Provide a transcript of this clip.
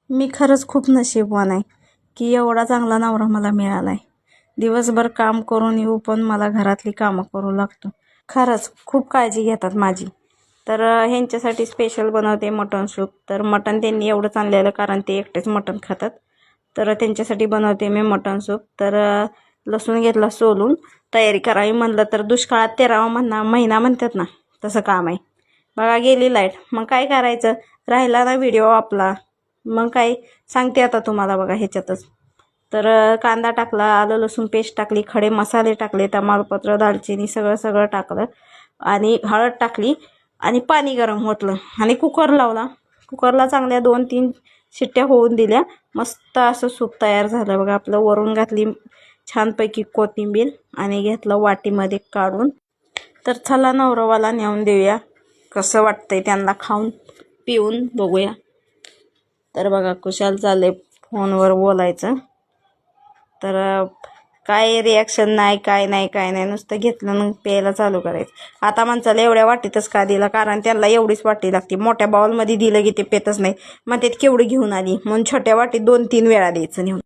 मी खरंच खूप नशीबवान आहे की एवढा चांगला नवरा मला मिळाला आहे. दिवसभर काम करून येऊ पण मला घरातली कामं करू लागतो. खरंच खूप काळजी घेतात माझी. तर ह्यांच्यासाठी स्पेशल बनवते मटण सूप. तर मटण त्यांनी एवढंच आणलेलं कारण ते एकटेच मटण खातात. तर त्यांच्यासाठी बनवते मी मटण सूप. तर लसूण घेतला सोलून, तयारी करावी म्हणलं तर दुष्काळात 13वा महिना म्हणतात ना, तसं काम आहे. बघा गेली लाईट, मग काय करायचं, राहिला ना व्हिडिओ आपला. मग काय सांगते आता तुम्हाला बघा ह्याच्यातच. तर कांदा टाकला, आलं लसूण पेस्ट टाकली, खडे मसाले टाकले, तमालपत्र दालचिनी सगळं सगळं टाकलं आणि हळद टाकली आणि पाणी गरम होतलं आणि कुकर लावला. कुकरला चांगल्या 2-3 शिट्ट्या होऊन दिल्या. मस्त असं सूप तयार झालं बघा आपलं. वरून घातली छानपैकी कोथिंबीर आणि घेतलं वाटीमध्ये काढून. तर चला नवरवाला नेऊन देऊया, कसं वाटतंय त्यांना खाऊन पिऊन बघूया. तर बघा कुशाल चालले फोनवर बोलायचं. तर काय रिॲक्शन नाही, काय नाही, नुसतं घेतलं मग प्यायला चालू करायचं. आता माणसाला एवढ्या वाटीतच का दिलं, कारण त्यांना एवढीच वाटी लागते. मोठ्या बाउलमध्ये दिलं की ते पेतच नाही, मग ते केवढी घेऊन आली म्हणून छोट्या वाटीत 2-3 वेळा द्यायचं नेऊन.